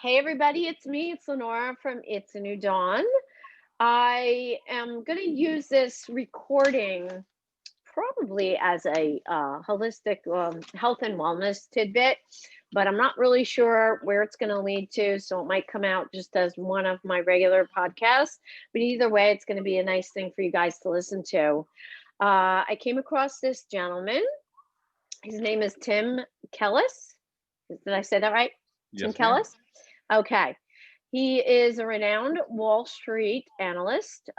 Hey everybody, it's me. It's Lenora from It's a New Dawn. I am going to use this recording probably as a holistic health and wellness tidbit, but I'm not really sure where it's going to lead to. So it might come out just as one of my regular podcasts. But either way, it's going to be a nice thing for you guys to listen to. I came across this gentleman. His name is Tim Kellis. Did I say that right? Tim Yes, ma'am. Kellis? Okay. He is a renowned Wall Street analyst.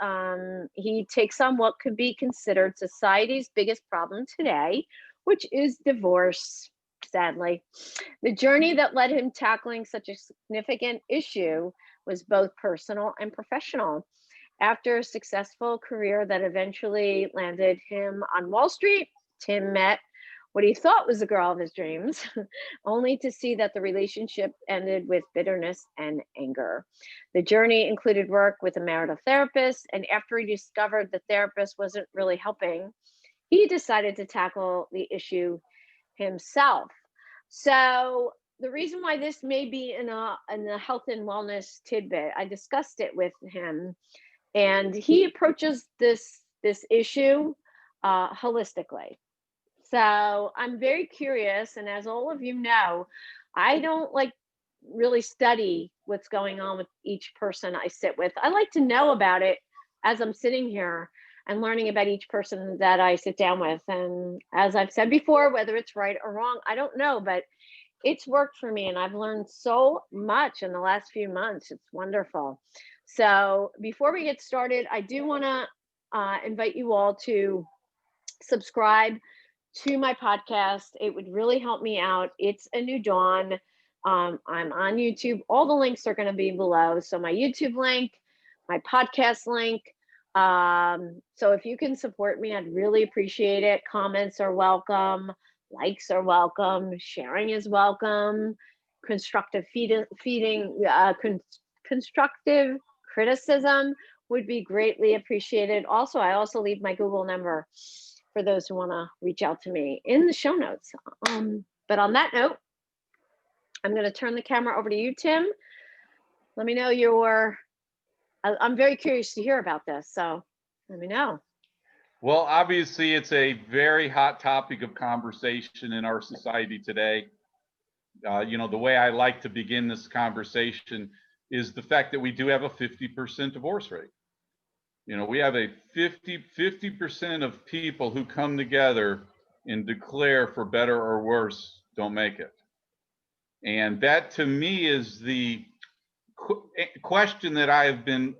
He takes on what could be considered society's biggest problem today, which is divorce, sadly. The journey that led him tackling such a significant issue was both personal and professional. After a successful career that eventually landed him on Wall Street, Tim met what he thought was the girl of his dreams, only to see that the relationship ended with bitterness and anger. The journey included work with a marital therapist, and after he discovered the therapist wasn't really helping, he decided to tackle the issue himself. So, the reason why this may be in a health and wellness tidbit, I discussed it with him, and he approaches this issue holistically. So I'm very curious, and as all of you know, I don't like really study what's going on with each person I sit with. I like to know about it as I'm sitting here and learning about each person that I sit down with. And as I've said before, whether it's right or wrong, I don't know, but it's worked for me, and I've learned so much in the last few months. It's wonderful. So before we get started, I do want to invite you all to subscribe to my podcast. It would really help me out. It's a new dawn. I'm on YouTube. All the links are going to be below. So my YouTube link, my podcast link. So if you can support me, I'd really appreciate it. Comments are welcome. Likes are welcome. Sharing is welcome. Constructive constructive criticism would be greatly appreciated. Also, I also leave my Google number for those who want to reach out to me in the show notes. But on that note, I'm going to turn the camera over to you, Tim. Let me know I'm very curious to hear about this. So let me know. Well, obviously, it's a very hot topic of conversation in our society today. The way I like to begin this conversation is the fact that we do have a 50% divorce rate. We have a 50% of people who come together and declare for better or worse don't make it. And that to me is the question that I have been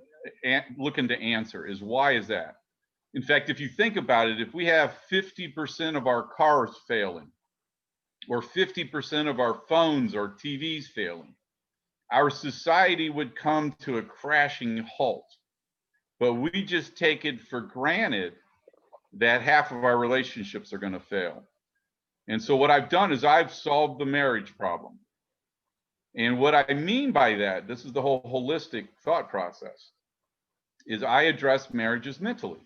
looking to answer is why is that? In fact, if you think about it, if we have 50% of our cars failing, or 50% of our phones or TVs failing, our society would come to a crashing halt. But we just take it for granted that half of our relationships are going to fail. And so what I've done is I've solved the marriage problem. And what I mean by that, this is the whole holistic thought process, is I address marriages mentally.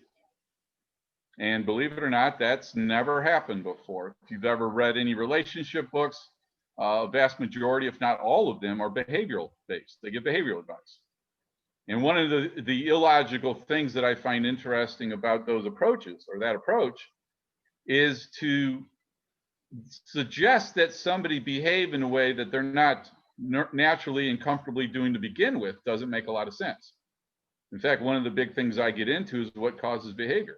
And believe it or not, that's never happened before. If you've ever read any relationship books, a vast majority, if not all of them, are behavioral based. They give behavioral advice. And one of the illogical things that I find interesting about those approaches, or that approach, is to suggest that somebody behave in a way that they're not naturally and comfortably doing to begin with doesn't make a lot of sense. In fact, one of the big things I get into is what causes behavior.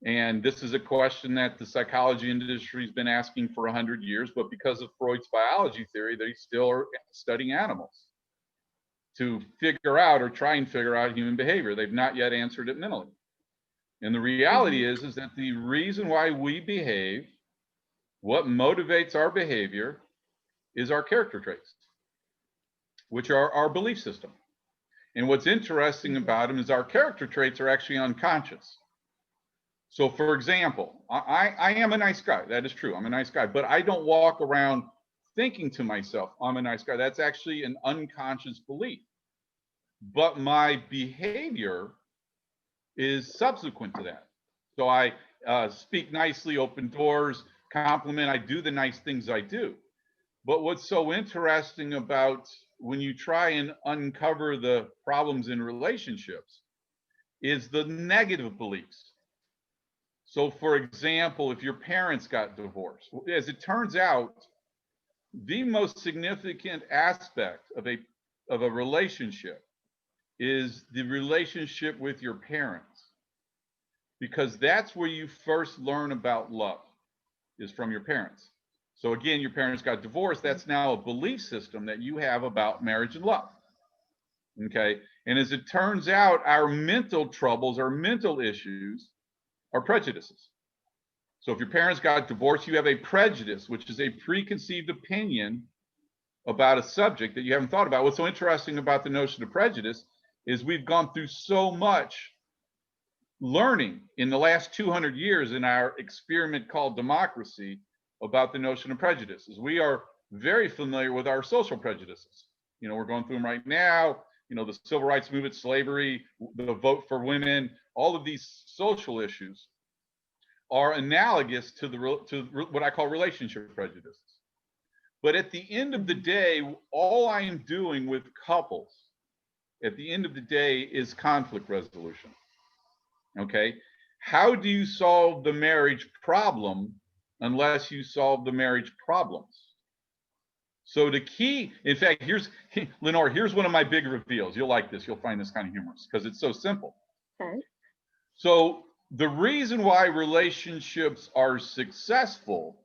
And this is a question that the psychology industry has been asking for 100 years, but because of Freud's biology theory, they still are studying animals to figure out or try and figure out human behavior. They've not yet answered it mentally. And the reality is that the reason why we behave, what motivates our behavior, is our character traits, which are our belief system. And what's interesting about them is our character traits are actually unconscious. So for example, I am a nice guy. That is true. I'm a nice guy, but I don't walk around thinking to myself, I'm a nice guy. That's actually an unconscious belief. But my behavior is subsequent to that. So I speak nicely, open doors, compliment, I do the nice things I do. But what's so interesting about when you try and uncover the problems in relationships is the negative beliefs. So for example, if your parents got divorced, as it turns out, the most significant aspect of a relationship is the relationship with your parents, because that's where you first learn about love, is from your parents. So again, your parents got divorced. That's now a belief system that you have about marriage and love. Okay. And as it turns out, our mental troubles, our mental issues are prejudices. So if your parents got divorced, you have a prejudice, which is a preconceived opinion about a subject that you haven't thought about. What's so interesting about the notion of prejudice is we've gone through so much learning in the last 200 years in our experiment called democracy about the notion of prejudices. We are very familiar with our social prejudices. We're going through them right now. The civil rights movement, slavery, the vote for women, all of these social issues are analogous to what I call relationship prejudices. But at the end of the day, all I am doing with couples at the end of the day is conflict resolution. Okay? How do you solve the marriage problem unless you solve the marriage problems? So the key, in fact, Lenora, here's one of my big reveals. You'll like this. You'll find this kind of humorous because it's so simple. Okay. So the reason why relationships are successful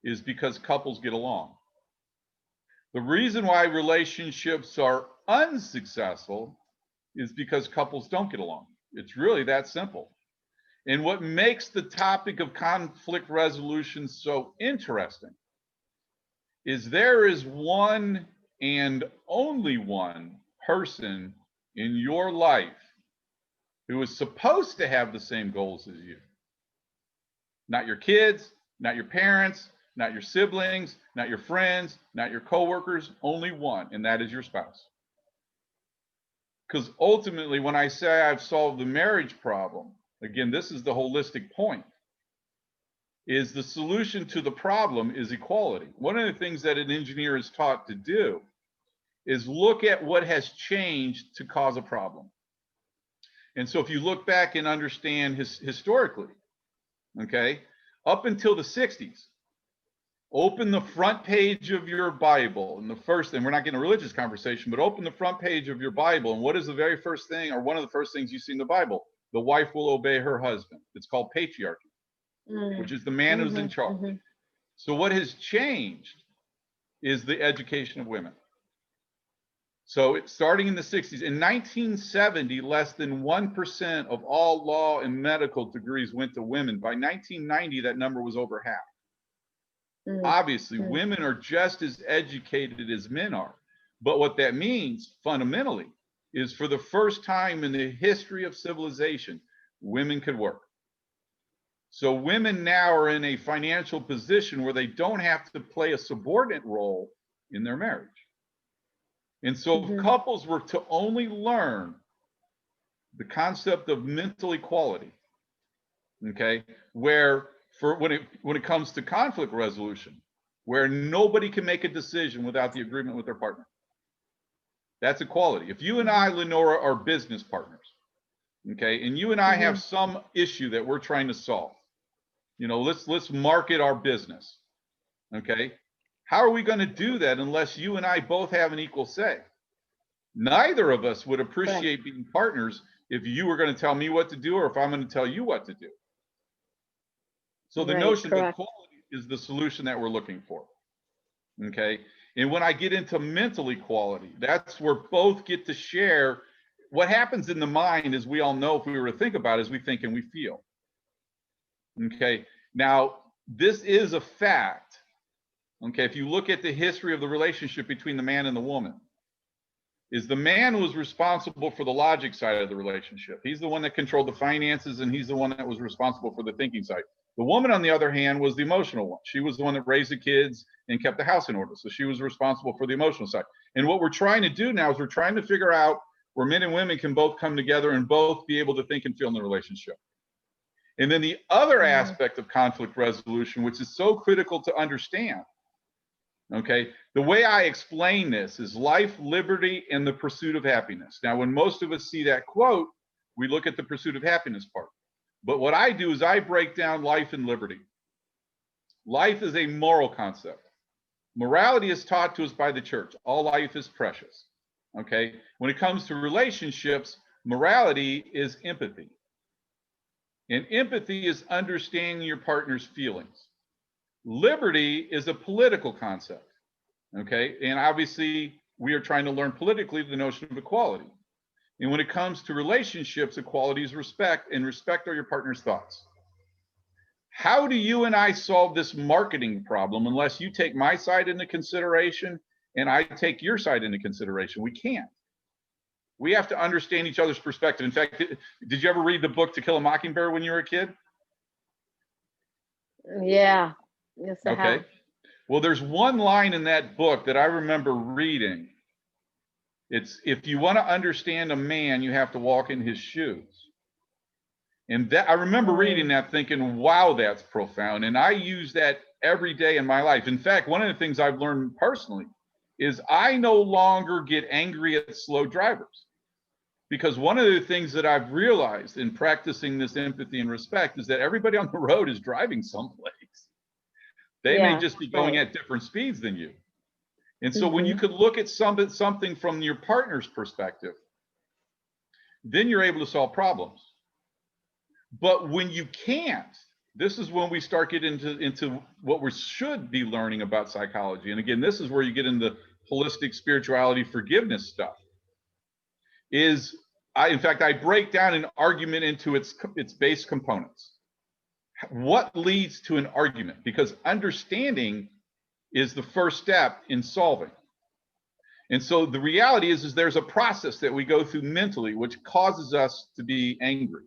is because couples get along. The reason why relationships are unsuccessful is because couples don't get along. It's really that simple. And what makes the topic of conflict resolution so interesting is there is one and only one person in your life who is supposed to have the same goals as you. Not your kids, not your parents, not your siblings, not your friends, not your coworkers, only one, and that is your spouse. Because ultimately, when I say I've solved the marriage problem, again, this is the holistic point, is the solution to the problem is equality. One of the things that an engineer is taught to do is look at what has changed to cause a problem. And so if you look back and understand historically, okay, up until the 60s, open the front page of your Bible, and we're not getting a religious conversation, but open the front page of your Bible, and what is the very first thing, or one of the first things you see in the Bible? The wife will obey her husband. It's called patriarchy, which is the man who's in charge. So what has changed is the education of women. So it's starting in the 60s. In 1970, less than 1% of all law and medical degrees went to women. By 1990, that number was over half. Obviously, women are just as educated as men are. But what that means fundamentally is for the first time in the history of civilization, women could work. So women now are in a financial position where they don't have to play a subordinate role in their marriage. And so if couples were to only learn the concept of mental equality, okay, where when it comes to conflict resolution, where nobody can make a decision without the agreement with their partner. That's equality. If you and I, Lenora, are business partners, okay, and you and I have some issue that we're trying to solve, let's market our business, okay? How are we going to do that unless you and I both have an equal say? Neither of us would appreciate being partners if you were going to tell me what to do or if I'm going to tell you what to do. So the notion of equality is the solution that we're looking for, okay? And when I get into mental equality, that's where both get to share. What happens in the mind, as we all know, if we were to think about it, is we think and we feel, okay? Now, this is a fact. Okay, if you look at the history of the relationship between the man and the woman, is the man was responsible for the logic side of the relationship. He's the one that controlled the finances, and he's the one that was responsible for the thinking side. The woman, on the other hand, was the emotional one. She was the one that raised the kids and kept the house in order. So she was responsible for the emotional side. And what we're trying to do now is we're trying to figure out where men and women can both come together and both be able to think and feel in the relationship. And then the other aspect of conflict resolution, which is so critical to understand, Okay, the way I explain this is life, liberty, and the pursuit of happiness. Now, when most of us see that quote, we look at the pursuit of happiness part. But what I do is I break down life and liberty. Life is a moral concept. Morality is taught to us by the church. All life is precious. Okay, when it comes to relationships, morality is empathy. And empathy is understanding your partner's feelings. Liberty is a political concept, okay? And obviously, we are trying to learn politically the notion of equality. And when it comes to relationships, equality is respect, and respect are your partner's thoughts. How do you and I solve this marketing problem unless you take my side into consideration and I take your side into consideration? We can't. We have to understand each other's perspective. In fact, did you ever read the book To Kill a Mockingbird when you were a kid? Yeah. Yes, I have. Well, there's one line in that book that I remember reading. It's, if you want to understand a man, you have to walk in his shoes. And that, I remember reading that thinking, wow, that's profound. And I use that every day in my life. In fact, one of the things I've learned personally is I no longer get angry at slow drivers. Because one of the things that I've realized in practicing this empathy and respect is that everybody on the road is driving someplace. They may just be going at different speeds than you. And so when you could look at something from your partner's perspective, then you're able to solve problems. But when you can't, this is when we start getting into what we should be learning about psychology. And again, this is where you get into holistic spirituality, forgiveness stuff. In fact, I break down an argument into its base components. What leads to an argument? Because understanding is the first step in solving. And so the reality is there's a process that we go through mentally which causes us to be angry.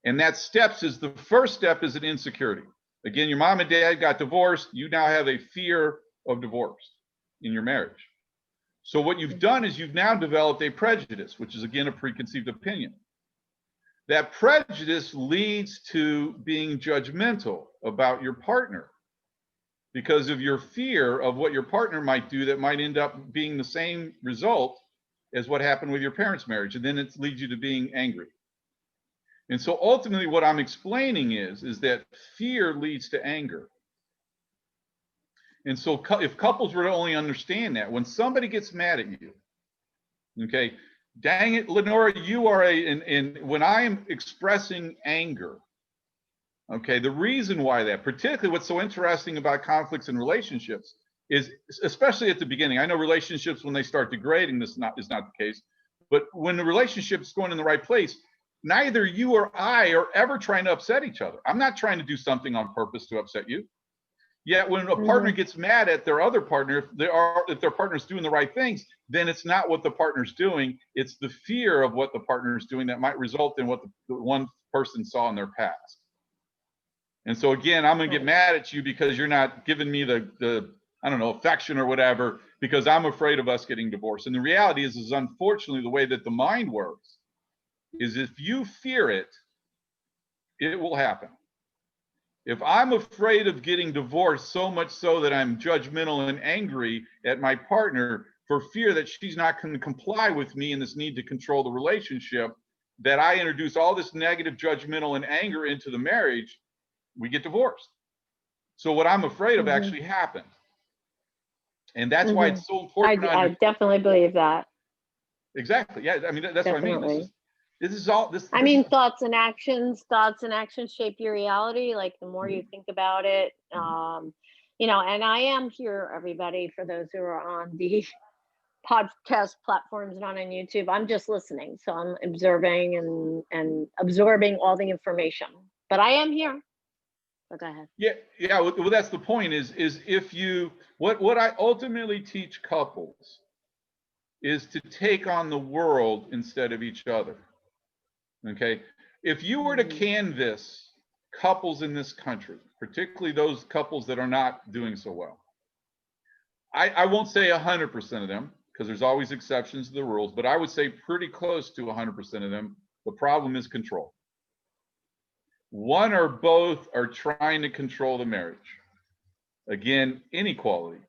And that the first step is an insecurity. Again, your mom and dad got divorced. You now have a fear of divorce in your marriage. So what you've done is you've now developed a prejudice, which is again a preconceived opinion. That prejudice leads to being judgmental about your partner because of your fear of what your partner might do that might end up being the same result as what happened with your parents' marriage. And then it leads you to being angry. And so ultimately what I'm explaining is that fear leads to anger. And so if couples were to only understand that, when somebody gets mad at you, okay, dang it, Lenora, you are when I am expressing anger, okay, the reason why that, particularly what's so interesting about conflicts in relationships is, especially at the beginning, I know relationships when they start degrading, this is not the case, but when the relationship's going in the right place, neither you or I are ever trying to upset each other. I'm not trying to do something on purpose to upset you. Yet when a partner gets mad at their other partner, if their partner's doing the right things, then it's not what the partner's doing. It's the fear of what the partner's doing that might result in what the one person saw in their past. And so again, I'm going to get mad at you because you're not giving me the I don't know, affection or whatever, because I'm afraid of us getting divorced. And the reality is unfortunately the way that the mind works is if you fear it, it will happen. If I'm afraid of getting divorced so much so that I'm judgmental and angry at my partner for fear that she's not going to comply with me in this need to control the relationship, that I introduce all this negative judgmental and anger into the marriage, we get divorced. So what I'm afraid of actually happened. And that's why it's so important. I definitely believe that. Exactly. Yeah. I mean, that's definitely what I mean. This is all this. I mean, thoughts and actions shape your reality. Like the more you think about it, you know, and I am here, everybody, for those who are on the podcast platforms, not on YouTube. I'm just listening. So I'm observing and absorbing all the information, but I am here. So go ahead. Yeah. Well, that's the point is if you, what I ultimately teach couples is to take on the world instead of each other. Okay, if you were to canvass couples in this country, particularly those couples that are not doing so well, I won't say 100% of them, because there's always exceptions to the rules, but I would say pretty close to 100% of them, the problem is control. One or both are trying to control the marriage. Again, inequality.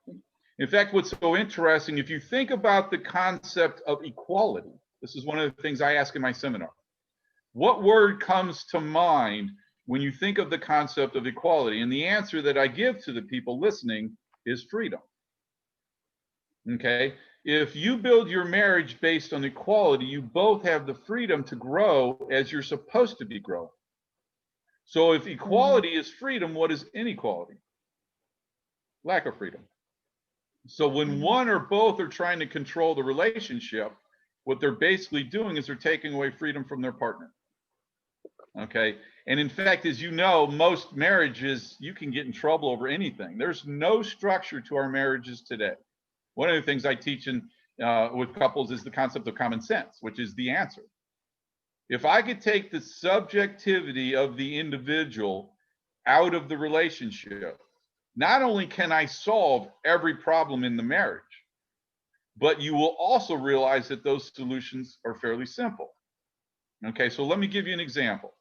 In fact, what's so interesting, if you think about the concept of equality, this is one of the things I ask in my seminar. What word comes to mind when you think of the concept of equality? And the answer that I give to the people listening is freedom. Okay? If you build your marriage based on equality, you both have the freedom to grow as you're supposed to be growing. So if equality is freedom, what is inequality? Lack of freedom. So when one or both are trying to control the relationship, what they're basically doing is they're taking away freedom from their partner. Okay. And in fact, as you know, most marriages, you can get in trouble over anything. There's no structure to our marriages today. One of the things I teach with couples is the concept of common sense, which is the answer. If I could take the subjectivity of the individual out of the relationship, not only can I solve every problem in the marriage, but you will also realize that those solutions are fairly simple. Okay, so let me give you an example.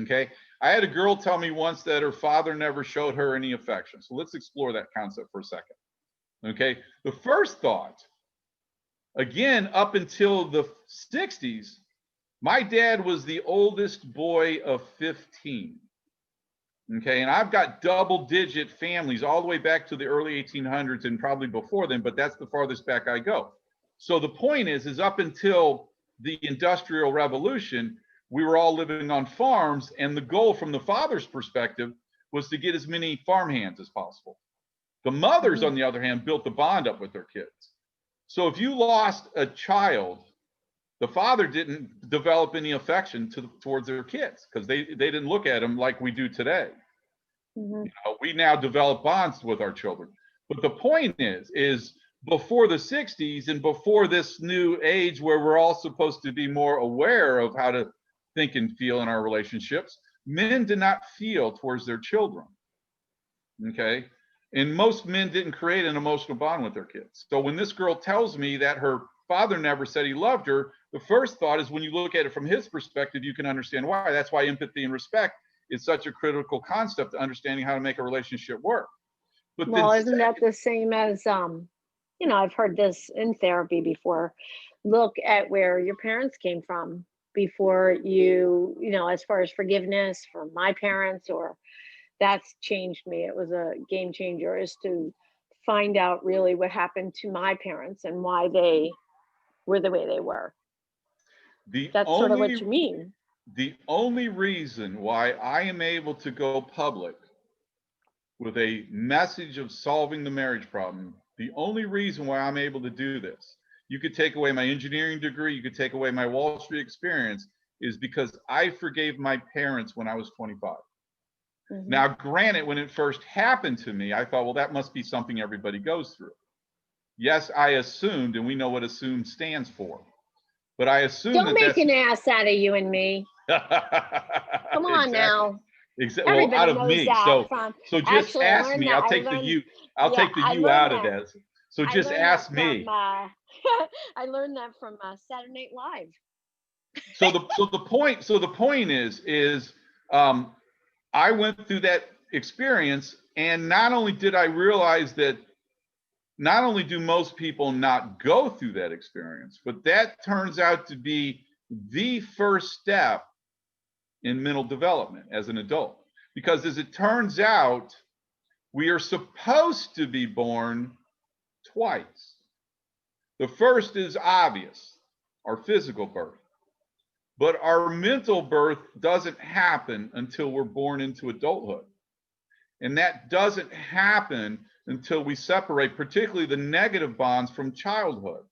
Okay, I had a girl tell me once that her father never showed her any affection. So let's explore that concept for a second. Okay, the first thought, again, up until the 60s, my dad was the oldest boy of 15. Okay, and I've got double-digit families all the way back to the early 1800s and probably before then, but that's the farthest back I go. So the point is up until the Industrial Revolution, we were all living on farms, and the goal from the father's perspective was to get as many farmhands as possible. The mothers, on the other hand, built the bond up with their kids. So if you lost a child, the father didn't develop any affection towards their kids because they didn't look at them like we do today. You know, we now develop bonds with our children. But the point is before the 60s and before this new age where we're all supposed to be more aware of how to think and feel in our relationships, men did not feel towards their children. Okay? And most men didn't create an emotional bond with their kids. So when this girl tells me that her father never said he loved her, the first thought is when you look at it from his perspective, you can understand why. That's why empathy and respect is such a critical concept to understanding how to make a relationship work. But well, isn't that the same as, you know, I've heard this in therapy before. Look at where your parents came from before you know, as far as forgiveness from my parents, or that's changed me. It was a game changer, is to find out really what happened to my parents and why they were the way they were. That's sort of what you mean. The only reason why I am able to go public with a message of solving the marriage problem, the only reason why I'm able to do this, you could take away my engineering degree, you could take away my Wall Street experience, is because I forgave my parents when I was 25. Now, granted, when it first happened to me, I thought, well, that must be something everybody goes through. Yes, I assumed, and we know what assume stands for. But I assume don't make an ass out of you and me. Come on now. Exactly. Well, out of me. So just actually, ask me. I'll take the you. I'll take the you out of that. So just ask me. I learned that from Saturday Night Live. So the point is I went through that experience, and not only did I realize that not only do most people not go through that experience, but that turns out to be the first step in mental development as an adult. Because as it turns out, we are supposed to be born twice. The first is obvious, our physical birth. But our mental birth doesn't happen until we're born into adulthood. And that doesn't happen until we separate, particularly the negative bonds from childhood.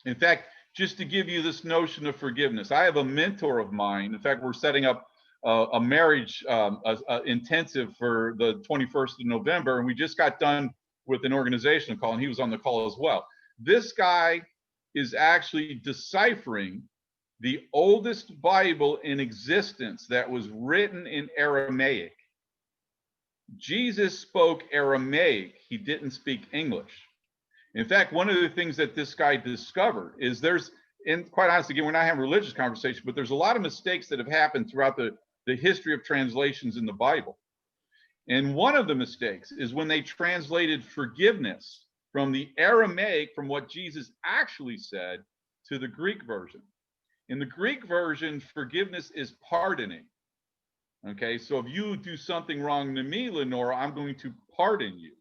In fact, just to give you this notion of forgiveness, I have a mentor of mine. In fact, we're setting up a marriage intensive for the 21st of November, and we just got done with an organizational call, and he was on the call as well. This guy is actually deciphering the oldest Bible in existence that was written in Aramaic. Jesus spoke Aramaic. He didn't speak English. In fact, one of the things that this guy discovered is and quite honestly, again, we're not having a religious conversation, but there's a lot of mistakes that have happened throughout the history of translations in the Bible. And one of the mistakes is when they translated forgiveness from the Aramaic, from what Jesus actually said, to the Greek version. In the Greek version, forgiveness is pardoning. Okay, so if you do something wrong to me, Lenora, I'm going to pardon you.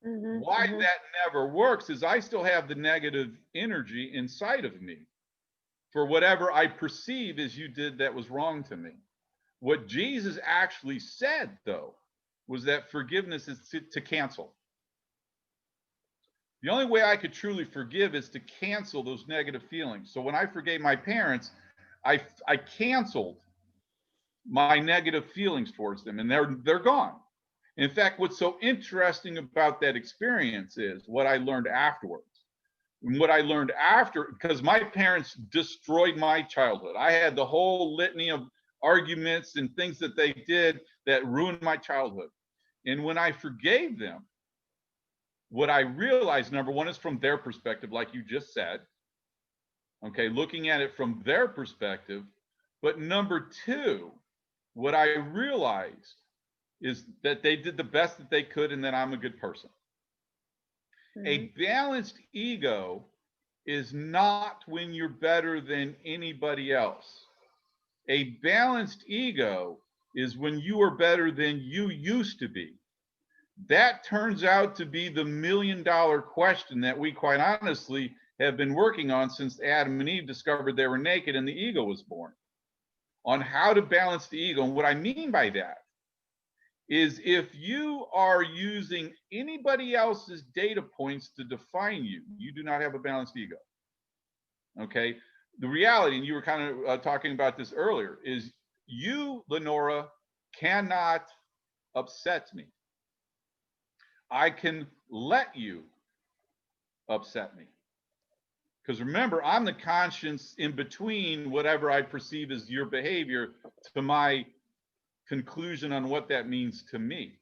Why that never works is I still have the negative energy inside of me for whatever I perceive as you did that was wrong to me. What Jesus actually said, though, was that forgiveness is to cancel. The only way I could truly forgive is to cancel those negative feelings. So when I forgave my parents, I canceled my negative feelings towards them, and they're gone. In fact, what's so interesting about that experience is what I learned afterwards. And what I learned after, because my parents destroyed my childhood. I had the whole litany of arguments and things that they did that ruined my childhood. And when I forgave them, what I realized, number one, is from their perspective, like you just said, okay, looking at it from their perspective. But number two, what I realized is that they did the best that they could and that I'm a good person. A balanced ego is not when you're better than anybody else. A balanced ego is when you are better than you used to be. That turns out to be the million-dollar question that we quite honestly have been working on since Adam and Eve discovered they were naked and the ego was born, on how to balance the ego. And what I mean by that is if you are using anybody else's data points to define you, you do not have a balanced ego. Okay? The reality, and you were kind of talking about this earlier, is you, Lenora, cannot upset me. I can let you upset me. Because remember, I'm the conscience in between whatever I perceive as your behavior to my conclusion on what that means to me.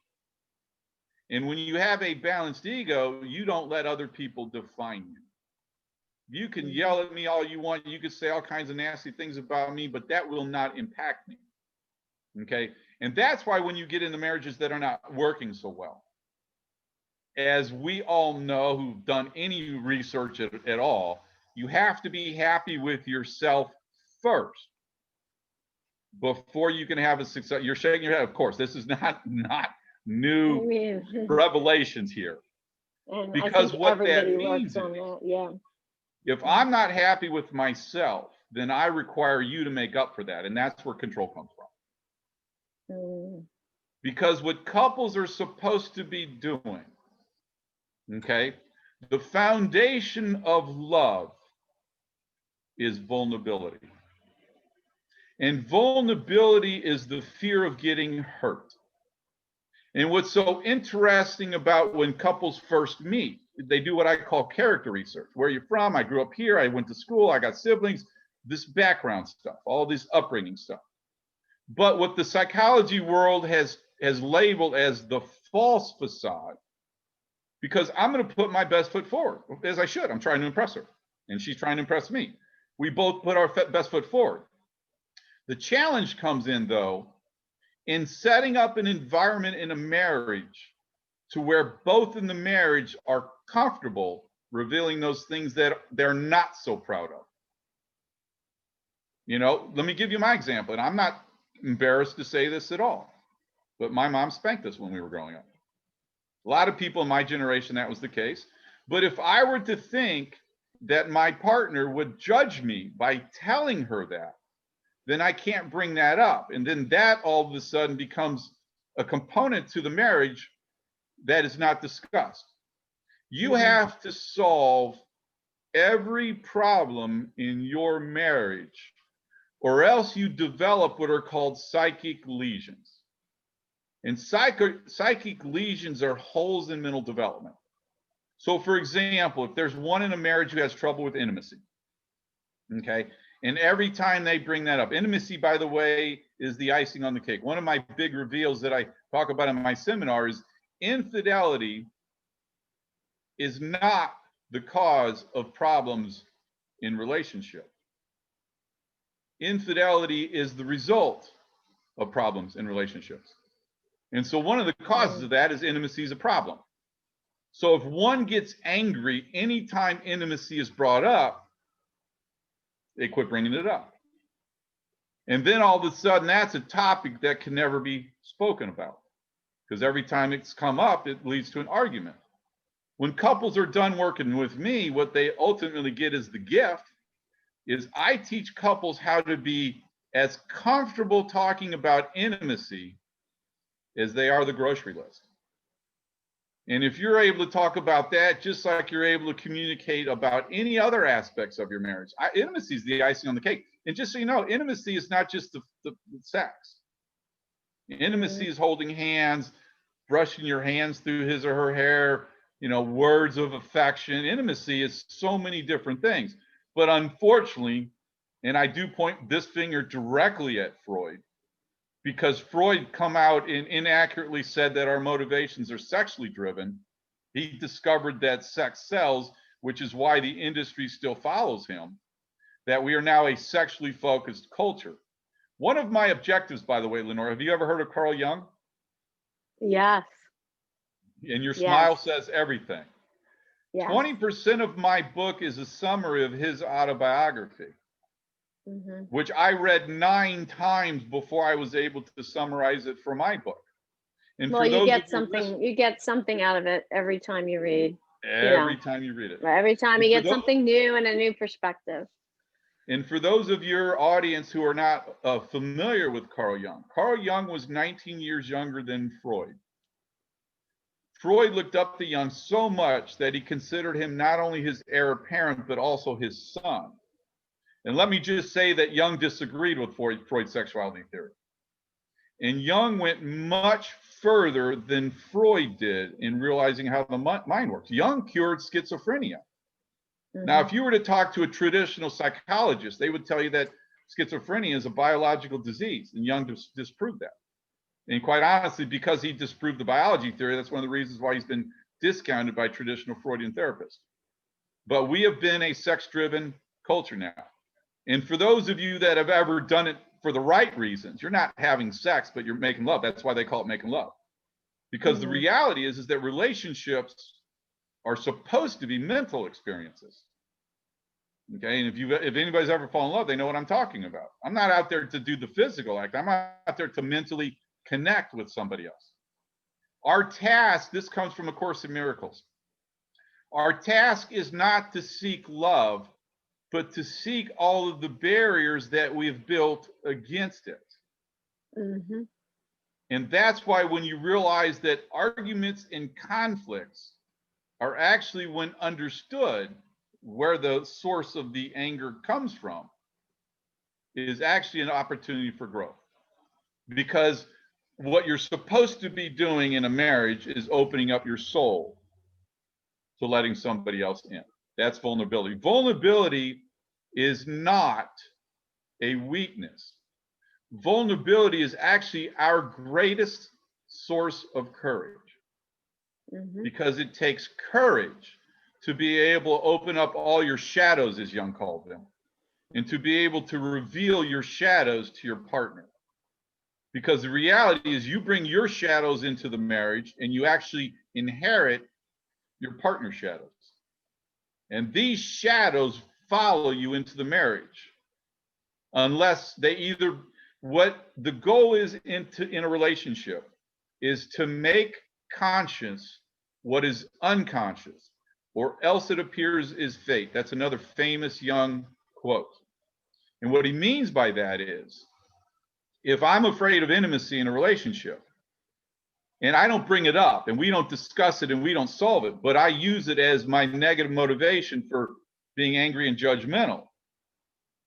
And when you have a balanced ego, you don't let other people define you. You can yell at me all you want. You can say all kinds of nasty things about me, but that will not impact me. Okay? And that's why when you get into marriages that are not working so well, as we all know who've done any research at all, you have to be happy with yourself first before you can have a success. You're shaking your head. Of course, this is not new revelations here. And because what that means on that, yeah. If I'm not happy with myself, then I require you to make up for that. And that's where control comes from. Because what couples are supposed to be doing, okay, the foundation of love is vulnerability. And vulnerability is the fear of getting hurt. And what's so interesting about when couples first meet, they do what I call character research. Where are you from? I grew up here. I went to school. I got siblings. This background stuff, all this upbringing stuff. But what the psychology world has labeled as the false facade, because I'm going to put my best foot forward, as I should. I'm trying to impress her, and she's trying to impress me. We both put our best foot forward. The challenge comes in, though, in setting up an environment in a marriage to where both in the marriage are comfortable revealing those things that they're not so proud of. You know, let me give you my example, and I'm not embarrassed to say this at all, but my mom spanked us when we were growing up. A lot of people in my generation, that was the case. But if I were to think that my partner would judge me by telling her that, then I can't bring that up. And then that all of a sudden becomes a component to the marriage that is not discussed. You have to solve every problem in your marriage, or else you develop what are called psychic lesions. And psychic lesions are holes in mental development. So, for example, if there's one in a marriage who has trouble with intimacy, okay, and every time they bring that up, intimacy, by the way, is the icing on the cake. One of my big reveals that I talk about in my seminar is infidelity is not the cause of problems in relationship. Infidelity is the result of problems in relationships. And so one of the causes of that is intimacy is a problem. So if one gets angry anytime intimacy is brought up, they quit bringing it up. And then all of a sudden, that's a topic that can never be spoken about. Because every time it's come up, it leads to an argument. When couples are done working with me, what they ultimately get as the gift is I teach couples how to be as comfortable talking about intimacy as they are the grocery list. And if you're able to talk about that, just like you're able to communicate about any other aspects of your marriage, intimacy is the icing on the cake. And just so you know, intimacy is not just the sex. Intimacy is holding hands, brushing your hands through his or her hair, words of affection. Intimacy is so many different things. But unfortunately, and I do point this finger directly at Freud, because Freud come out and inaccurately said that our motivations are sexually driven. He discovered that sex sells, which is why the industry still follows him, that we are now a sexually focused culture. One of my objectives, by the way, Lenora, have you ever heard of Carl Jung? Yes. And your smile says everything. Yes. 20% of my book is a summary of his autobiography, which I read 9 times before I was able to summarize it for my book. And well, you get something out of it every time you read. Every time you read it. Every time you get something new and a new perspective. And for those of your audience who are not familiar with Carl Jung was 19 years younger than Freud. Freud looked up to Jung so much that he considered him not only his heir apparent, but also his son. And let me just say that Jung disagreed with Freud's sexuality theory. And Jung went much further than Freud did in realizing how the mind works. Jung cured schizophrenia. Now, if you were to talk to a traditional psychologist, they would tell you that schizophrenia is a biological disease, and Jung disproved that. And quite honestly, because he disproved the biology theory, that's one of the reasons why he's been discounted by traditional Freudian therapists. But we have been a sex-driven culture now. And for those of you that have ever done it for the right reasons, you're not having sex, but you're making love. That's why they call it making love. Because the reality is that relationships are supposed to be mental experiences. Okay, and if anybody's ever fallen in love, they know what I'm talking about. I'm not out there to do the physical act. I'm out there to mentally connect with somebody else. Our task, this comes from A Course in Miracles. Our task is not to seek love, but to seek all of the barriers that we've built against it. And that's why when you realize that arguments and conflicts are actually, when understood, where the source of the anger comes from, is actually an opportunity for growth. Because what you're supposed to be doing in a marriage is opening up your soul to letting somebody else in. That's vulnerability. Vulnerability is not a weakness. Vulnerability is actually our greatest source of courage. Because it takes courage to be able to open up all your shadows, as Jung called them, and to be able to reveal your shadows to your partner. Because the reality is you bring your shadows into the marriage and you actually inherit your partner's shadows. And these shadows follow you into the marriage. Unless they either, what the goal is in a relationship is to make conscious what is unconscious, or else it appears is fate. That's another famous Jung quote. And what he means by that is, if I'm afraid of intimacy in a relationship, and I don't bring it up, and we don't discuss it, and we don't solve it, but I use it as my negative motivation for being angry and judgmental.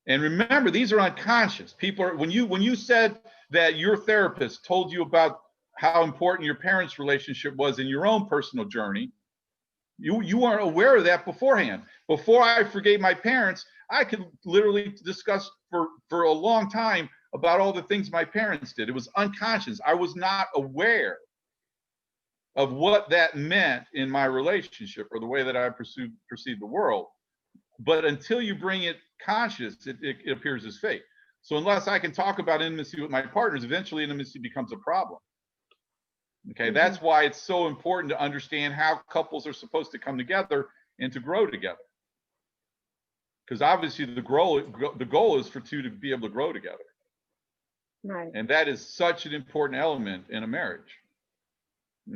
And remember, these are unconscious. People are, when you said that your therapist told you about how important your parents' relationship was in your own personal journey, you weren't aware of that beforehand. Before I forgave my parents, I could literally discuss for a long time about all the things my parents did. It was unconscious. I was not aware of what that meant in my relationship or the way that I perceived the world. But until you bring it conscious, it appears as fake. So unless I can talk about intimacy with my partners, eventually intimacy becomes a problem. Okay, that's why it's so important to understand how couples are supposed to come together and to grow together. Because obviously the goal is for two to be able to grow together. Right. And that is such an important element in a marriage.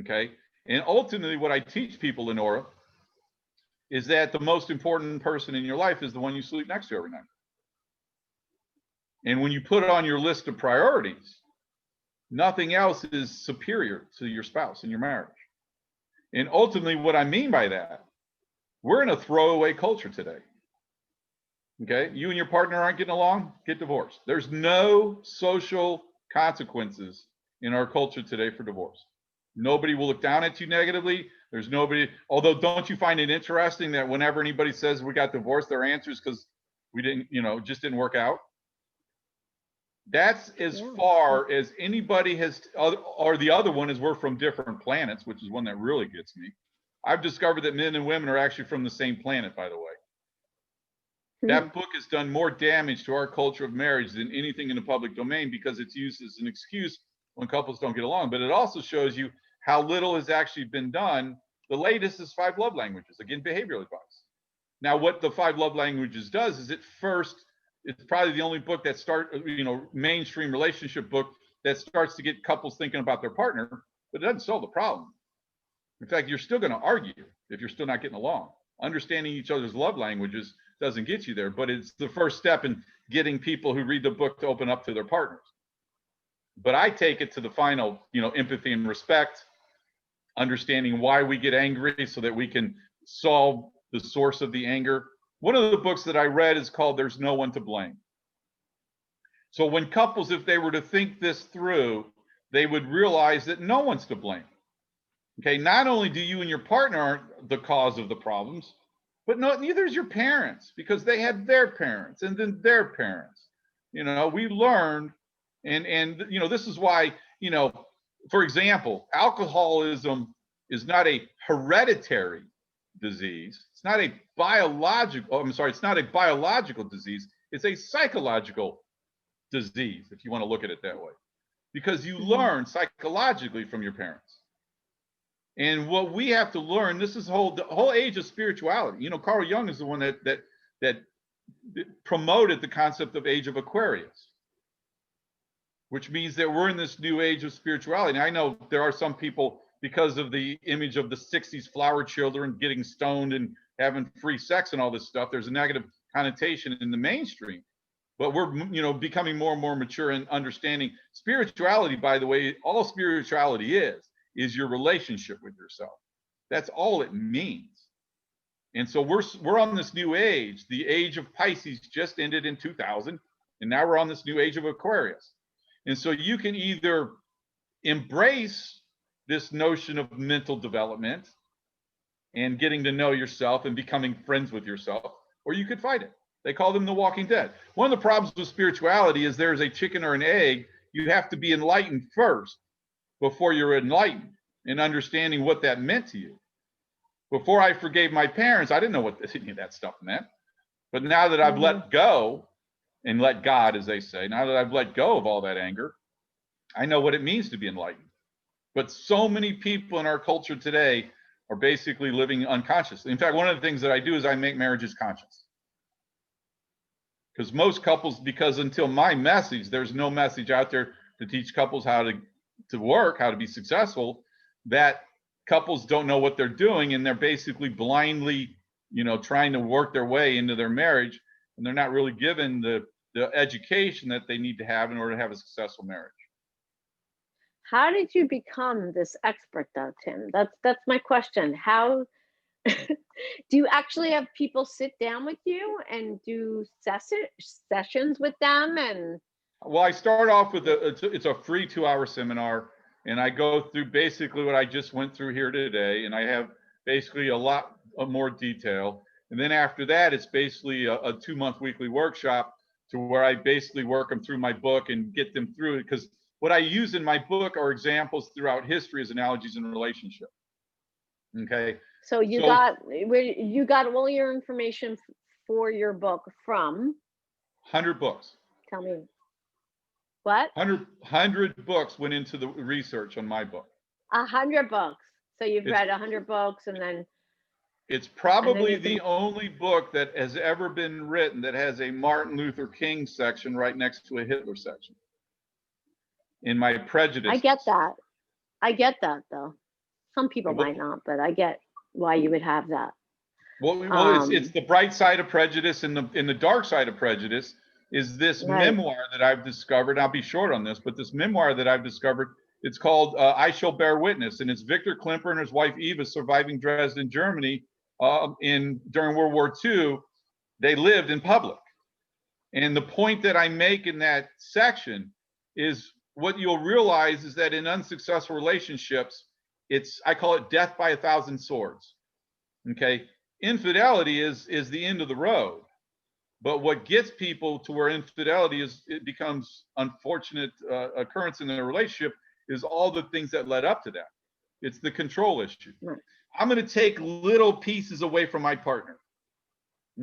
Okay. And ultimately, what I teach people, Lenora, is that the most important person in your life is the one you sleep next to every night. And when you put it on your list of priorities, nothing else is superior to your spouse in your marriage. And ultimately, what I mean by that, we're in a throwaway culture today. Okay. You and your partner aren't getting along, get divorced. There's no social consequences in our culture today for divorce. Nobody will look down at you negatively. There's nobody, although don't you find it interesting that whenever anybody says we got divorced, their answer is because we didn't, just didn't work out. That's as far as anybody has, or the other one is we're from different planets, which is one that really gets me. I've discovered that men and women are actually from the same planet, by the way. That book has done more damage to our culture of marriage than anything in the public domain because it's used as an excuse when couples don't get along. But it also shows you how little has actually been done. The latest is 5 love languages, again, behavioral advice. Now, what the 5 love languages does is it's probably the only book that mainstream relationship book that starts to get couples thinking about their partner, but it doesn't solve the problem. In fact, you're still going to argue if you're still not getting along. Understanding each other's love languages doesn't get you there, but it's the first step in getting people who read the book to open up to their partners. But I take it to the final, empathy and respect, understanding why we get angry so that we can solve the source of the anger. One of the books that I read is called There's No One to Blame. So when couples, if they were to think this through, they would realize that no one's to blame. Okay, not only do you and your partner aren't the cause of the problems, but neither is your parents, because they had their parents and then their parents. We learned, and this is why, for example, alcoholism is not a hereditary disease. It's not a biological disease. It's a psychological disease, if you want to look at it that way, because you learn psychologically from your parents. And what we have to learn, this is the whole age of spirituality. Carl Jung is the one that promoted the concept of age of Aquarius, which means that we're in this new age of spirituality. And I know there are some people, because of the image of the 60s flower children getting stoned and having free sex and all this stuff, there's a negative connotation in the mainstream. But we're, becoming more and more mature in understanding spirituality. By the way, all spirituality is your relationship with yourself. That's all it means. And so we're on this new age. The age of Pisces just ended in 2000, and now we're on this new age of Aquarius. And so you can either embrace this notion of mental development and getting to know yourself and becoming friends with yourself, or you could fight it. They call them the Walking Dead. One of the problems with spirituality is there's a chicken or an egg. You have to be enlightened first before you're enlightened and understanding what that meant to you. Before I forgave my parents, I didn't know what any of that stuff meant. But now that I've let go and let God, as they say, now that I've let go of all that anger, I know what it means to be enlightened. But so many people in our culture today are basically living unconsciously. In fact, one of the things that I do is I make marriages conscious. Because most couples, because until my message, there's no message out there to teach couples how to work, how to be successful, that couples don't know what they're doing, and they're basically blindly, trying to work their way into their marriage, and they're not really given the education that they need to have in order to have a successful marriage. How did you become this expert, though, Tim? That's my question. How do you actually have people sit down with you and do sessions with them? And well, I start off with it's a free 2-hour seminar, and I go through basically what I just went through here today, and I have basically a lot of more detail. And then after that, it's basically a 2-month weekly workshop to where I basically work them through my book and get them through it, because what I use in my book are examples throughout history as analogies in relationship. Okay. So you got all your information for your book from 100 books. Tell me what? 100 books went into the research on my book. 100 books. So you've It's, read 100 books, and then it's probably you the can. only book that has ever been written that has a Martin Luther King section right next to a Hitler section. In my prejudice. I get that. I get that, though. Some people might not, but I get why you would have that. Well, it's the bright side of prejudice, and the dark side of prejudice is this Right. memoir that I've discovered. I'll be short on this, but this memoir that I've discovered, it's called "I Shall Bear Witness," and it's Victor Klimper and his wife Eva surviving Dresden, Germany, during World War II. They lived in public, and the point that I make in that section is what you'll realize is that in unsuccessful relationships, I call it death by 1,000 swords. Okay. Infidelity is the end of the road, but what gets people to where infidelity it becomes unfortunate occurrence in their relationship is all the things that led up to that. It's the control issue. Right. I'm going to take little pieces away from my partner.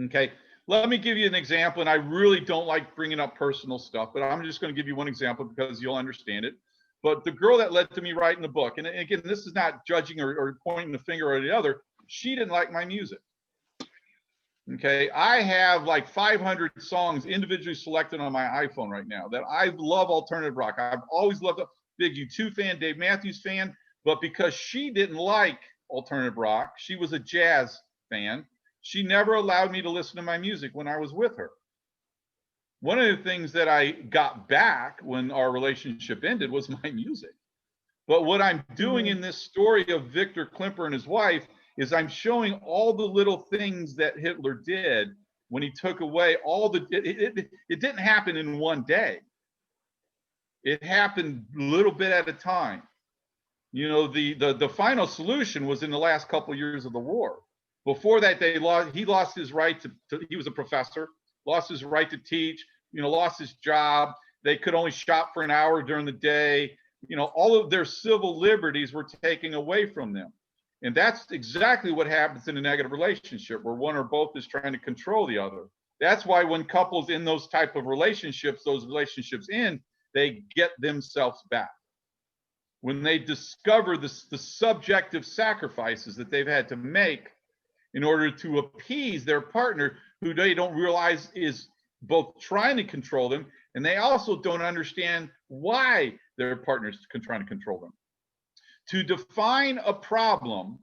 Okay, let me give you an example, and I really don't like bringing up personal stuff, but I'm just going to give you one example because you'll understand it. But the girl that led to me writing the book, and again, this is not judging or pointing the finger or the other, she didn't like my music. Okay, I have like 500 songs individually selected on my iPhone right now that I love alternative rock. I've always loved a big U2 fan, Dave Matthews fan, but because she didn't like alternative rock, she was a jazz fan. She never allowed me to listen to my music when I was with her. One of the things that I got back when our relationship ended was my music. But what I'm doing in this story of Victor Klimper and his wife is I'm showing all the little things that Hitler did when he took away all the, it didn't happen in one day. It happened a little bit at a time. You know, the final solution was in the last couple of years of the war. Before that, he lost his right to, he was a professor, lost his right to teach, you know, lost his job. They could only shop for an hour during the day. You know, all of their civil liberties were taken away from them. And that's exactly what happens in a negative relationship where one or both is trying to control the other. That's why when couples in those type of relationships, those relationships end, they get themselves back. When they discover the subjective sacrifices that they've had to make in order to appease their partner, who they don't realize is both trying to control them, and they also don't understand why their partner's trying to control them. To define a problem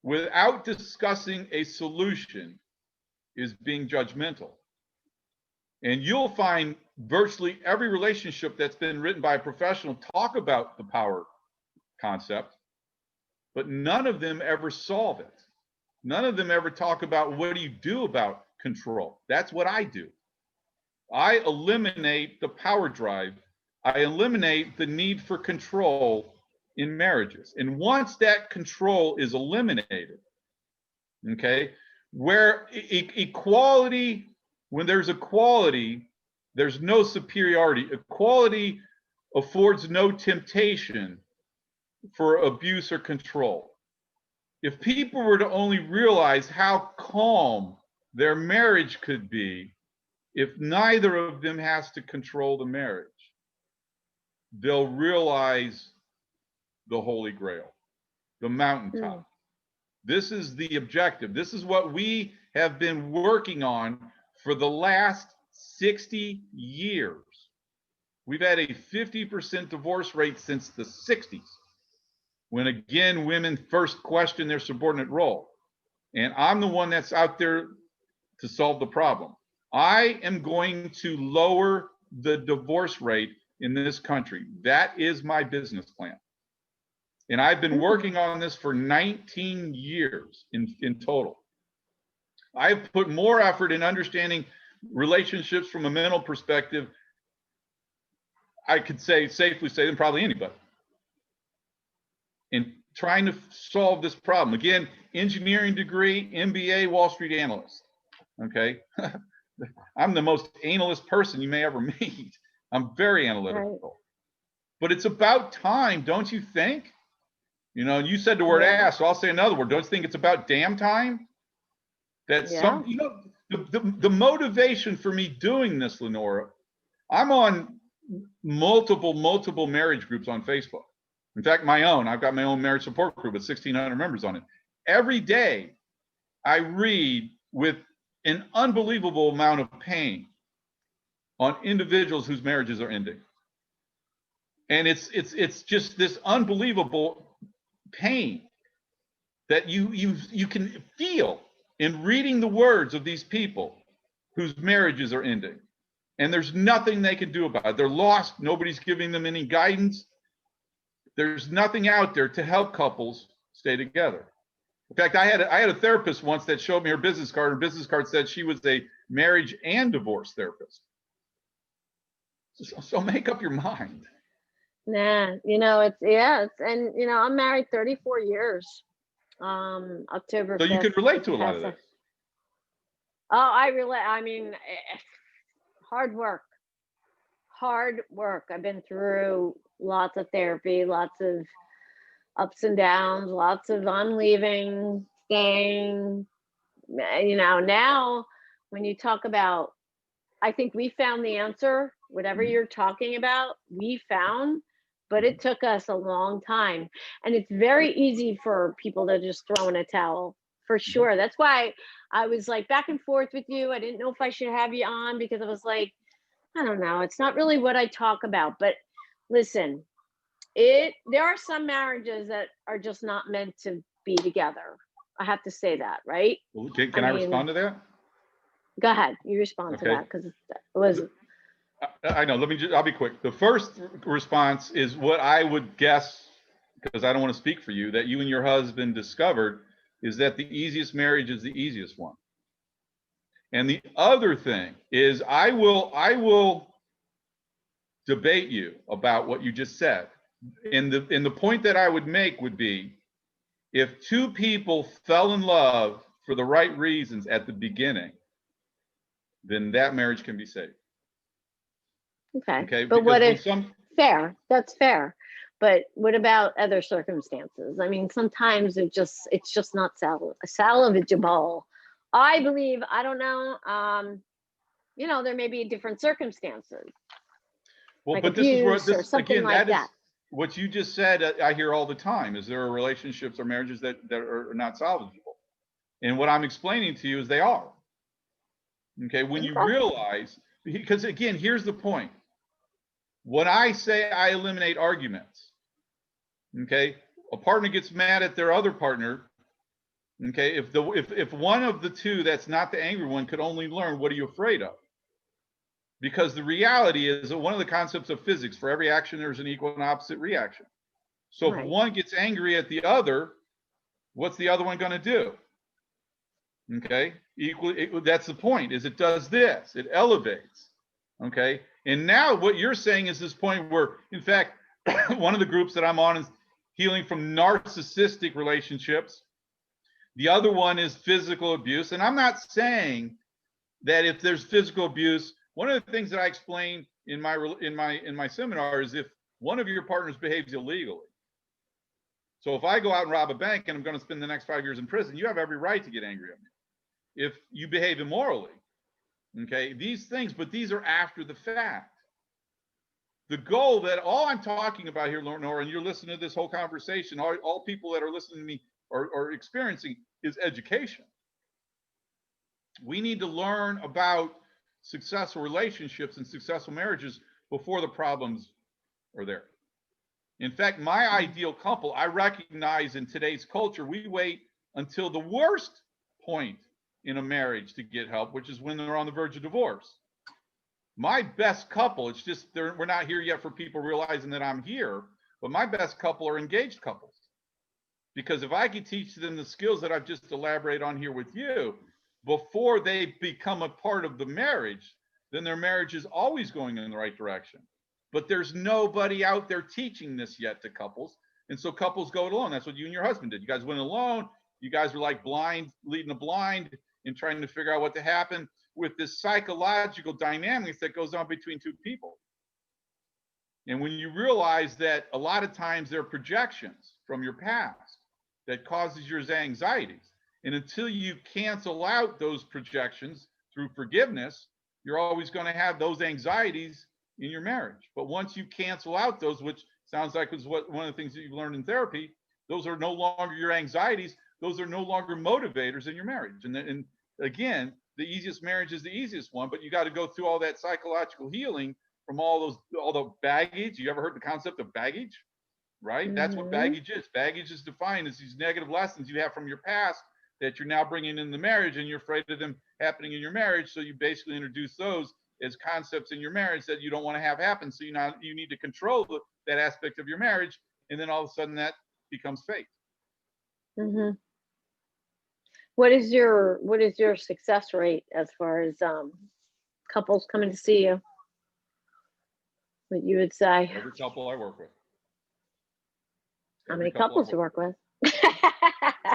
without discussing a solution is being judgmental. And you'll find virtually every relationship that's been written by a professional talk about the power concept, but none of them ever solve it. None of them ever talk about what do you do about control. That's what I do. I eliminate the power drive. I eliminate the need for control in marriages. And once that control is eliminated, okay, where equality, when there's equality, there's no superiority. Equality affords no temptation for abuse or control. If people were to only realize how calm their marriage could be if neither of them has to control the marriage, they'll realize the Holy Grail, the mountaintop. This is the objective. This is what we have been working on for the last 60 years. We've had a 50% divorce rate since the 60s, when again, women first questioned their subordinate role. And I'm the one that's out there to solve the problem. I am going to lower the divorce rate in this country. That is my business plan. And I've been working on this for 19 years in total. I've put more effort in understanding relationships from a mental perspective, I could safely say, than probably anybody. In trying to solve this problem. Again, engineering degree, MBA, Wall Street analyst. Okay. I'm the most analyst person you may ever meet. I'm very analytical. Right. But it's about time, don't you think? You know, you said the word ass, so I'll say another word. Don't you think it's about damn time? That some, you know, the motivation for me doing this, Lenora, I'm on multiple marriage groups on Facebook. In fact, I've got my own marriage support group with 1,600 members on it. Every day I read with an unbelievable amount of pain on individuals whose marriages are ending. And it's just this unbelievable pain that you can feel in reading the words of these people whose marriages are ending. And there's nothing they can do about it. They're lost. Nobody's giving them any guidance. There's nothing out there to help couples stay together. In fact, I had a therapist once that showed me her business card. Her business card said she was a marriage and divorce therapist. So make up your mind. Nah, and I'm married 34 years. October 5th. So you could relate to a lot of this. Oh, I relate. I mean, hard work. I've been through lots of therapy, lots of ups and downs, lots of I'm leaving, staying. Now when you talk about, I think we found the answer, whatever you're talking about, we found, but it took us a long time. And it's very easy for people to just throw in a towel, for sure. That's why I was like back and forth with you. I didn't know if I should have you on because I was like, I don't know. It's not really what I talk about. But listen, there are some marriages that are just not meant to be together. I have to say that, right? Well, can I respond to that? Go ahead. You respond to that because it was. I know. I'll be quick. The first response is what I would guess, because I don't want to speak for you, that you and your husband discovered is that the easiest marriage is the easiest one. And the other thing is I will debate you about what you just said. And the point that I would make would be, if two people fell in love for the right reasons at the beginning, then that marriage can be saved. Okay. But what if fair? That's fair. But what about other circumstances? I mean, sometimes it's just not salvageable. I believe, I don't know, there may be different circumstances. Well, like but this is where again, like that. What you just said, I hear all the time, is there are relationships or marriages that are not salvageable. And what I'm explaining to you is they are. Okay, when you realize, because again, here's the point. When I say I eliminate arguments, okay, a partner gets mad at their other partner. Okay, if one of the two that's not the angry one could only learn, what are you afraid of? Because the reality is that one of the concepts of physics, for every action there's an equal and opposite reaction. So if one gets angry at the other, what's the other one going to do? Okay, that's the point, is it does this, it elevates. Okay, and now what you're saying is this point where, in fact, one of the groups that I'm on is healing from narcissistic relationships. The other one is physical abuse. And I'm not saying that if there's physical abuse, one of the things that I explain in my seminar is if one of your partners behaves illegally. So if I go out and rob a bank and I'm going to spend the next 5 years in prison, you have every right to get angry at me. If you behave immorally, okay, these things, but these are after the fact. The goal that all I'm talking about here, Lenora, and you're listening to this whole conversation, all people that are listening to me are experiencing, is education. We need to learn about successful relationships and successful marriages before the problems are there. In fact, my ideal couple, I recognize in today's culture, we wait until the worst point in a marriage to get help, which is when they're on the verge of divorce. My best couple, it's just we're not here yet for people realizing that I'm here, but my best couple are engaged couples. Because if I could teach them the skills that I've just elaborated on here with you, before they become a part of the marriage, then their marriage is always going in the right direction. But there's nobody out there teaching this yet to couples. And so couples go it alone. That's what you and your husband did. You guys went alone. You guys were like blind, leading the blind and trying to figure out what to happen with this psychological dynamics that goes on between two people. And when you realize that a lot of times they're projections from your past that causes your anxieties. And until you cancel out those projections through forgiveness, you're always going to have those anxieties in your marriage. But once you cancel out those, which sounds like is what one of the things that you've learned in therapy. Those are no longer your anxieties. Those are no longer motivators in your marriage. And again, the easiest marriage is the easiest one, but you got to go through all that psychological healing from all the baggage. You ever heard the concept of baggage? Right? That's what baggage is. Baggage is defined as these negative lessons you have from your past that you're now bringing in the marriage, and you're afraid of them happening in your marriage. So you basically introduce those as concepts in your marriage that you don't want to have happen. So you need to control that aspect of your marriage, and then all of a sudden that becomes fake. What is your success rate as far as couples coming to see you? What you would say? Every couple I work with. How many couples you work with?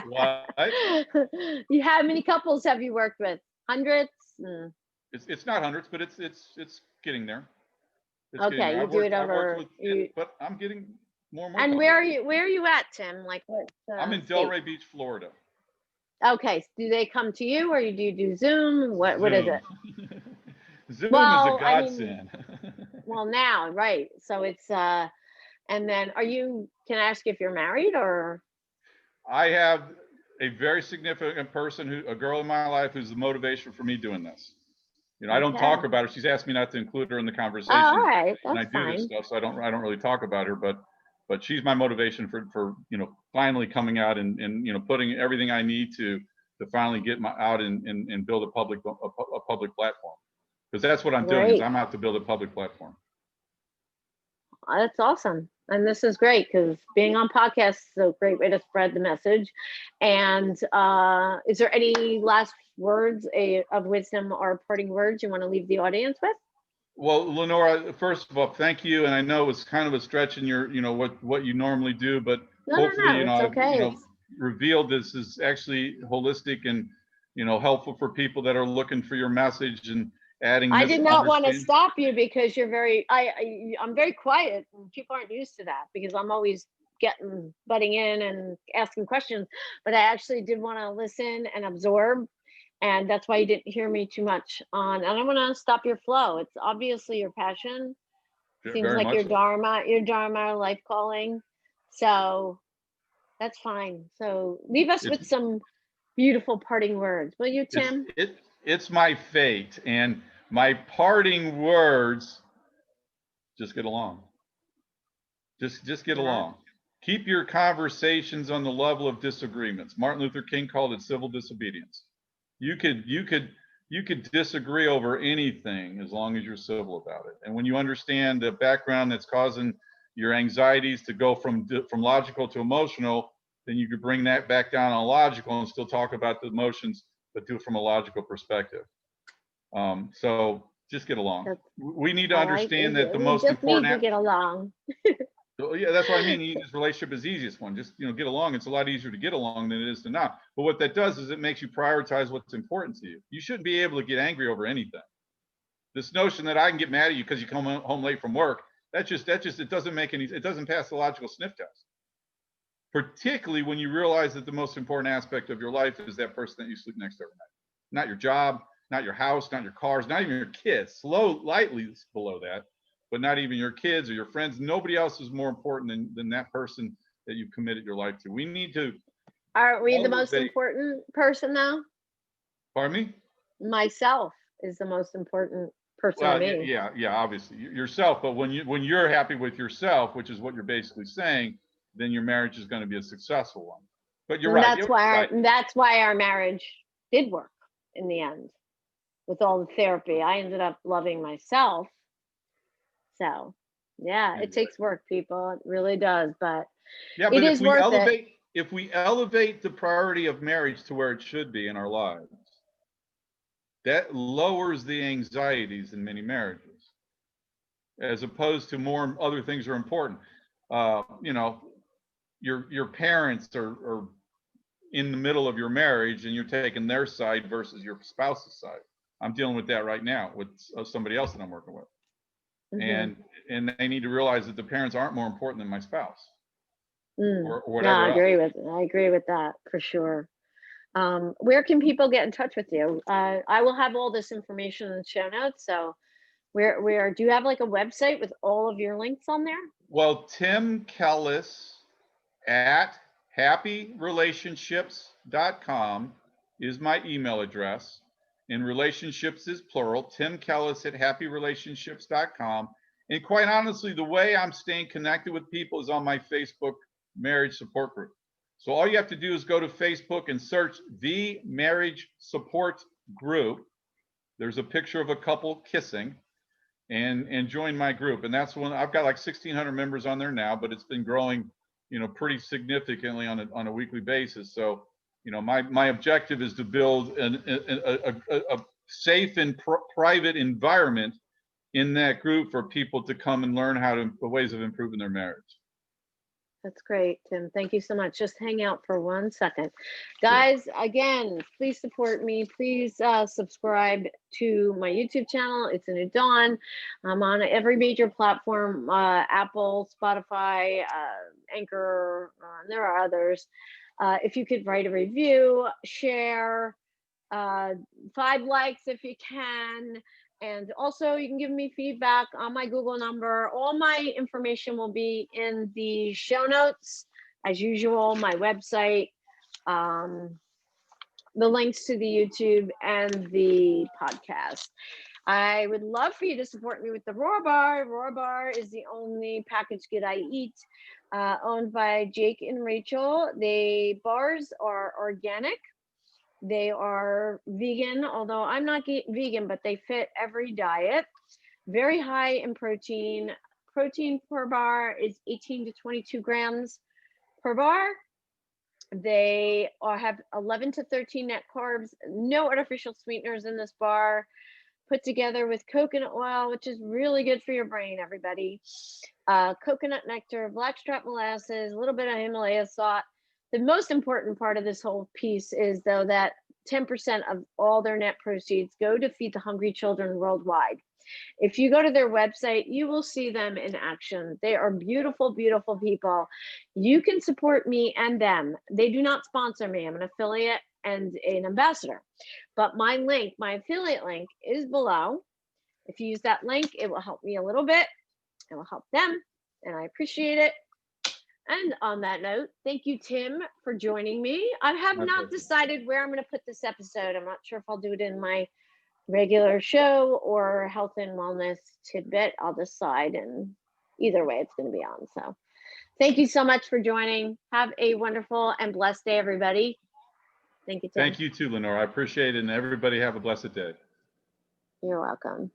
What? How many couples have you worked with? Hundreds? It's not hundreds, but it's getting there. Okay, you do it over. But I'm getting more and more. And where are you at, Tim? Like what? I'm in Delray Beach, Florida. Okay, do they come to you, or do you do Zoom? What is it? Zoom is a godsend. Well, now, right? So it's and then can I ask if you're married or? I have a very significant person, a girl in my life, who's the motivation for me doing this. I don't talk about her. She's asked me not to include her in the conversation. Oh, all right, that's and I do this stuff, so I don't really talk about her. But she's my motivation for finally coming out and putting everything I need to finally get out and build a public platform, because that's what I'm doing. Is I'm out to build a public platform. That's awesome. And this is great, because being on podcasts is a great way to spread the message. And is there any last words of wisdom or parting words you want to leave the audience with? Well, Lenora, first of all, thank you. And I know it was kind of a stretch in your, what you normally do, but hopefully, it's okay. Revealed this is actually holistic and, helpful for people that are looking for your message and adding. I did not want to stop you, because you're I'm very quiet, and people aren't used to that, because I'm always butting in and asking questions, but I actually did want to listen and absorb. And that's why you didn't hear me too much on. I don't want to stop your flow. It's obviously your passion. Seems like your dharma, life calling. So that's fine. So leave us with some beautiful parting words, will you, Tim? It's my fate, and my parting words: just get along. Just get along. Keep your conversations on the level of disagreements. Martin Luther King called it civil disobedience. You could disagree over anything as long as you're civil about it. And when you understand the background that's causing your anxieties to go from logical to emotional, then you could bring that back down on logical and still talk about the emotions, but do it from a logical perspective. So just get along. We need to understand that the most important. We just need to get along. So, yeah, that's what I mean. This relationship is the easiest one. Just get along. It's a lot easier to get along than it is to not. But what that does is it makes you prioritize what's important to you. You shouldn't be able to get angry over anything. This notion that I can get mad at you because you come home late from work, it doesn't pass the logical sniff test. Particularly when you realize that the most important aspect of your life is that person that you sleep next to every night. Not your job, not your house, not your cars, not even your kids. Lightly below that. But not even your kids or your friends. Nobody else is more important than that person that you've committed your life to. We need to. Are we the most important person though? Pardon me? Myself is the most important person to me. Yeah, obviously yourself. But when you're happy with yourself, which is what you're basically saying, then your marriage is going to be a successful one. But you're right. That's why our marriage did work in the end. With all the therapy, I ended up loving myself. So, yeah, it takes work, people. It really does, but it is worth it. If we elevate the priority of marriage to where it should be in our lives, that lowers the anxieties in many marriages, as opposed to more other things are important. Your parents are in the middle of your marriage, and you're taking their side versus your spouse's side. I'm dealing with that right now with somebody else that I'm working with. Mm-hmm. And they need to realize that the parents aren't more important than my spouse. Or whatever. No, I agree with that for sure. Where can people get in touch with you? I will have all this information in the show notes. So where do you have like a website with all of your links on there? Well, Tim Kellis at happyrelationships.com is my email address. And relationships is plural. Tim Kellis at happyrelationships.com. And quite honestly, the way I'm staying connected with people is on my Facebook marriage support group. So all you have to do is go to Facebook and search the marriage support group. There's a picture of a couple kissing, and join my group. And that's when I've got like 1,600 members on there now, but it's been growing, pretty significantly on a weekly basis. So, my objective is to build a safe and private environment in that group for people to come and learn the ways of improving their marriage. That's great, Tim. Thank you so much. Just hang out for 1 second. Guys, again, please support me. Please subscribe to my YouTube channel. It's a new dawn. I'm on every major platform, Apple, Spotify, Anchor, there are others. If you could write a review, share, 5 likes if you can. And also you can give me feedback on my Google number. All my information will be in the show notes, as usual, my website, the links to the YouTube and the podcast. I would love for you to support me with the Rawr Bar. Rawr Bar is the only packaged good I eat, owned by Jake and Rachel. The bars are organic. They are vegan, although I'm not vegan, but they fit every diet. Very high in protein. Protein per bar is 18 to 22 grams per bar. They have 11 to 13 net carbs, no artificial sweeteners in this bar, put together with coconut oil, which is really good for your brain, everybody. Coconut nectar, blackstrap molasses, a little bit of Himalaya salt. The most important part of this whole piece is, though, that 10% of all their net proceeds go to feed the hungry children worldwide. If you go to their website, you will see them in action. They are beautiful, beautiful people. You can support me and them. They do not sponsor me. I'm an affiliate and an ambassador. But my link, my affiliate link, is below. If you use that link, it will help me a little bit. It will help them, and I appreciate it. And on that note, thank you, Tim, for joining me. I have not decided where I'm going to put this episode. I'm not sure if I'll do it in my regular show or health and wellness tidbit. I'll decide, and either way, it's going to be on. So thank you so much for joining. Have a wonderful and blessed day, everybody. Thank you, Tim. Thank you too, Lenora. I appreciate it, and everybody have a blessed day. You're welcome.